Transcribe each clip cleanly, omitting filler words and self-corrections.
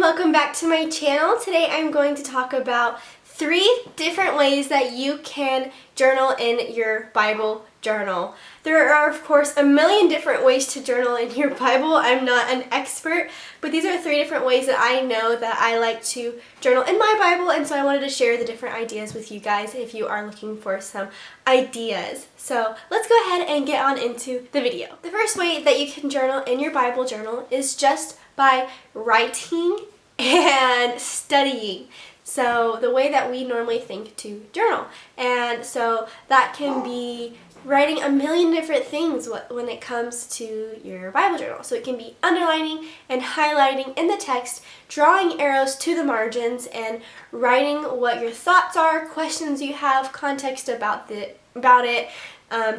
welcome back to my channel. Today I'm going to talk about 3 different ways that you can journal in your Bible journal. There are, of course, a million different ways to journal in your Bible. I'm not an expert, but these are 3 different ways that I know that I like to journal in my Bible, and so I wanted to share the different ideas with you guys if you are looking for some ideas. So let's go ahead and get on into the video. The first way that you can journal in your Bible journal is just by writing and studying. So the way that we normally think to journal. And so that can be writing a million different things when it comes to your Bible journal. So it can be underlining and highlighting in the text, drawing arrows to the margins, and writing what your thoughts are, questions you have, context about it,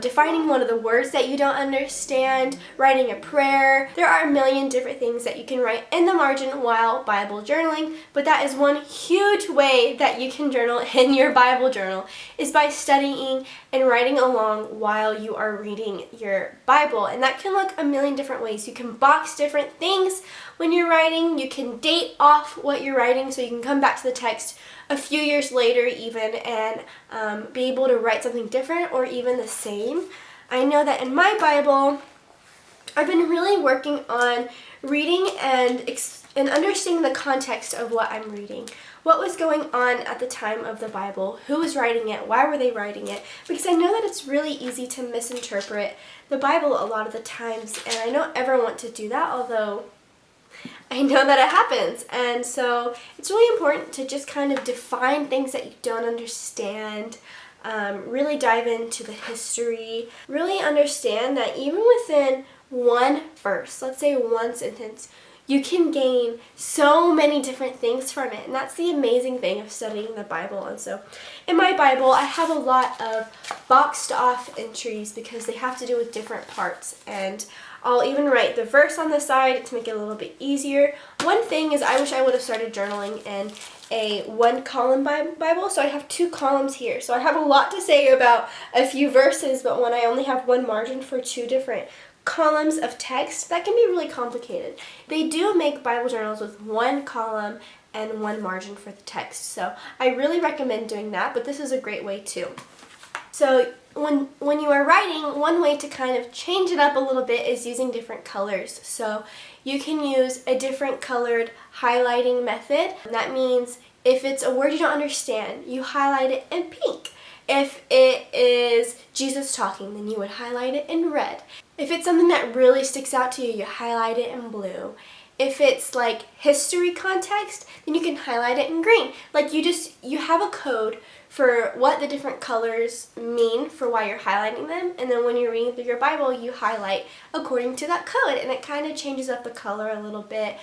defining one of the words that you don't understand, writing a prayer. There are a million different things that you can write in the margin while Bible journaling, but that is one huge way that you can journal in your Bible journal, is by studying and writing along while you are reading your Bible. And that can look a million different ways. You can box different things when you're writing. You can date off what you're writing so you can come back to the text a few years later even and be able to write something different or even the same. I know that in my Bible, I've been really working on reading and understanding the context of what I'm reading. What was going on at the time of the Bible? Who was writing it? Why were they writing it? Because I know that it's really easy to misinterpret the Bible a lot of the times, and I don't ever want to do that, although I know that it happens. And so it's really important to just kind of define things that you don't understand, really dive into the history, really understand that even within one verse, let's say one sentence, you can gain so many different things from it. And that's the amazing thing of studying the Bible. And so in my Bible, I have a lot of boxed off entries because they have to do with different parts. And I'll even write the verse on the side to make it a little bit easier. One thing is I wish I would have started journaling in a 1-column Bible, so I have 2 columns here. So I have a lot to say about a few verses, but when I only have one margin for 2 different columns of text, that can be really complicated. They do make Bible journals with 1 column and 1 margin for the text, so I really recommend doing that, but this is a great way too. So when you are writing, one way to kind of change it up a little bit is using different colors. So you can use a different colored highlighting method. That means if it's a word you don't understand, you highlight it in pink. If it is Jesus talking, then you would highlight it in red. If it's something that really sticks out to you, you highlight it in blue. If it's like history context, then you can highlight it in green. Like you have a code for what the different colors mean for why you're highlighting them, and then when you're reading through your Bible, you highlight according to that code, and it kind of changes up the color a little bit.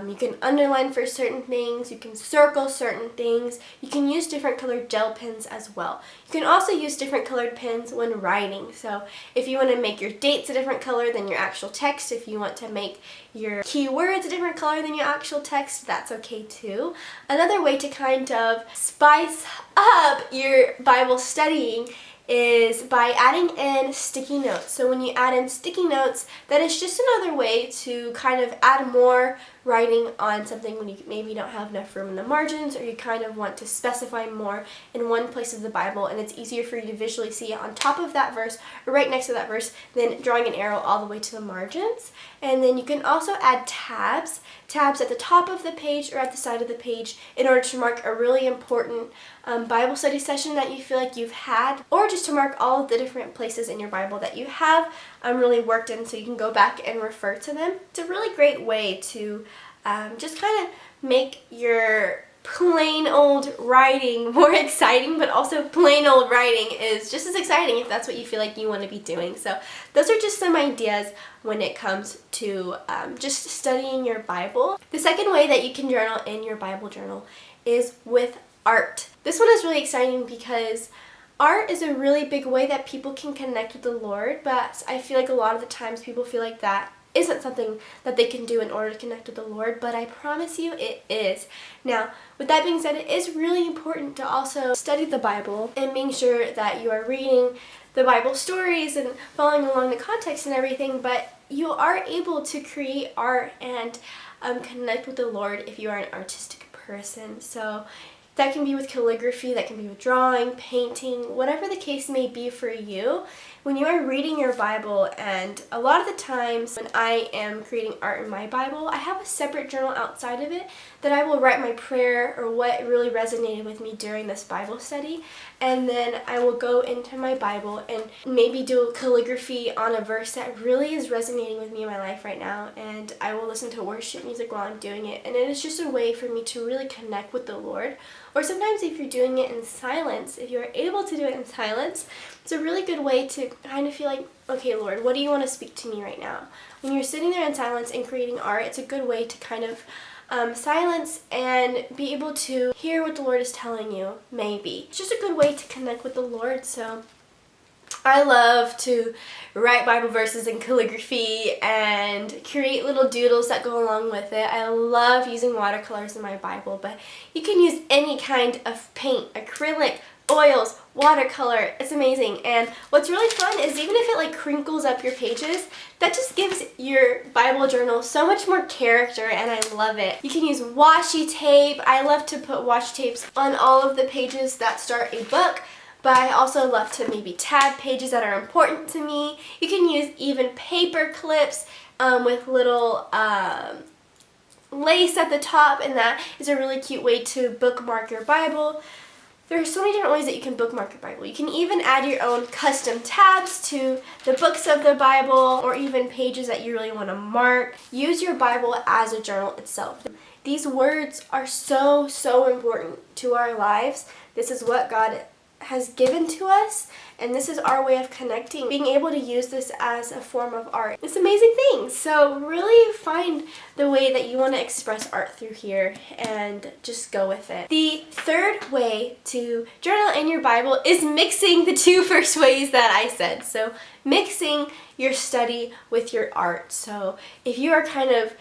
You can underline for certain things, you can circle certain things, you can use different colored gel pens as well. You can also use different colored pens when writing, so if you want to make your dates a different color than your actual text, if you want to make your keywords a different color than your actual text, that's okay too. Another way to kind of spice up your Bible studying is by adding in sticky notes. So when you add in sticky notes, that is just another way to kind of add more writing on something when you maybe don't have enough room in the margins, or you kind of want to specify more in one place of the Bible, and it's easier for you to visually see it on top of that verse or right next to that verse than drawing an arrow all the way to the margins. And then you can also add tabs at the top of the page or at the side of the page in order to mark a really important Bible study session that you feel like you've had, or just to mark all of the different places in your Bible that you have really worked in so you can go back and refer to them. It's a really great way to just kind of make your plain old writing more exciting, but also plain old writing is just as exciting if that's what you feel like you want to be doing. So those are just some ideas when it comes to just studying your Bible. The second way that you can journal in your Bible journal is with art. This one is really exciting because art is a really big way that people can connect with the Lord, but I feel like a lot of the times people feel like that isn't something that they can do in order to connect with the Lord, but I promise you it is. Now, with that being said, it is really important to also study the Bible and make sure that you are reading the Bible stories and following along the context and everything, but you are able to create art and connect with the Lord if you are an artistic person. So that can be with calligraphy, that can be with drawing, painting, whatever the case may be for you. When you are reading your Bible, and a lot of the times when I am creating art in my Bible, I have a separate journal outside of it that I will write my prayer or what really resonated with me during this Bible study, and then I will go into my Bible and maybe do calligraphy on a verse that really is resonating with me in my life right now, and I will listen to worship music while I'm doing it, and it is just a way for me to really connect with the Lord. Or sometimes if you're doing it in silence, if you're able to do it in silence, it's a really good way to kind of feel like, okay, Lord, what do you want to speak to me right now? When you're sitting there in silence and creating art, it's a good way to kind of silence and be able to hear what the Lord is telling you, maybe. It's just a good way to connect with the Lord. So I love to write Bible verses in calligraphy and create little doodles that go along with it. I love using watercolors in my Bible, but you can use any kind of paint, acrylic, oils, watercolor. It's amazing. And what's really fun is even if it like crinkles up your pages, that just gives your Bible journal so much more character, and I love it. You can use washi tape. I love to put washi tapes on all of the pages that start a book, but I also love to maybe tab pages that are important to me. You can use even paper clips with little lace at the top, and that is a really cute way to bookmark your Bible. There are so many different ways that you can bookmark your Bible. You can even add your own custom tabs to the books of the Bible, or even pages that you really want to mark. Use your Bible as a journal itself. These words are so, so important to our lives. This is what God has given to us, and this is our way of connecting. Being able to use this as a form of art, it's an amazing thing. So really find the way that you want to express art through here and just go with it. The third way to journal in your Bible is mixing the two first ways that I said. So mixing your study with your art. So if you are kind of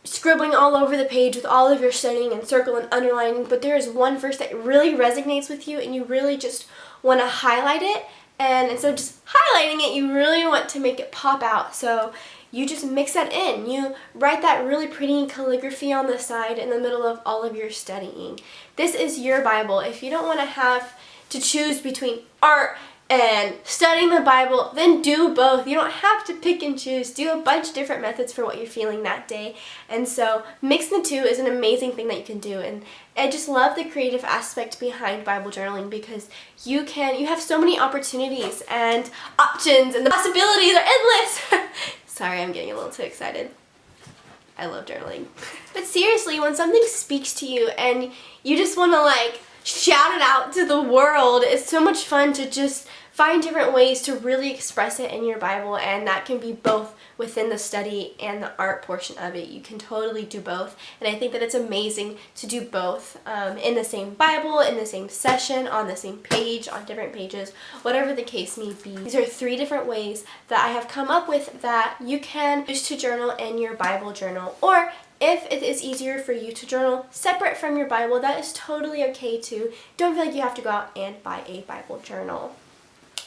scribbling all over the page with all of your studying and circle and underlining, but there is one verse that really resonates with you and you really just want to highlight it, and instead of just highlighting it, you really want to make it pop out. So you just mix that in. You write that really pretty calligraphy on the side in the middle of all of your studying. This is your Bible. If you don't want to have to choose between art and studying the Bible, then do both. You don't have to pick and choose. Do a bunch of different methods for what you're feeling that day. And so mixing the two is an amazing thing that you can do. And I just love the creative aspect behind Bible journaling, because you have so many opportunities and options, and the possibilities are endless. Sorry, I'm getting a little too excited. I love journaling. But seriously, when something speaks to you and you just want to like shout it out to the world, it's so much fun to just find different ways to really express it in your Bible, and that can be both within the study and the art portion of it. You can totally do both, and I think that it's amazing to do both in the same Bible, in the same session, on the same page, on different pages, whatever the case may be. These are 3 different ways that I have come up with that you can use to journal in your Bible journal. Or if it is easier for you to journal separate from your Bible, that is totally okay too. Don't feel like you have to go out and buy a Bible journal.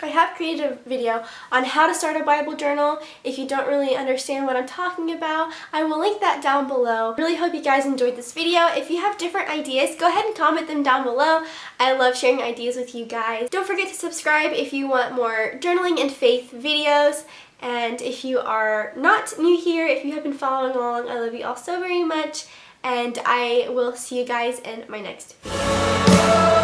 I have created a video on how to start a Bible journal. If you don't really understand what I'm talking about, I will link that down below. Really hope you guys enjoyed this video. If you have different ideas, go ahead and comment them down below. I love sharing ideas with you guys. Don't forget to subscribe if you want more journaling and faith videos. And if you are not new here, if you have been following along, I love you all so very much. And I will see you guys in my next video.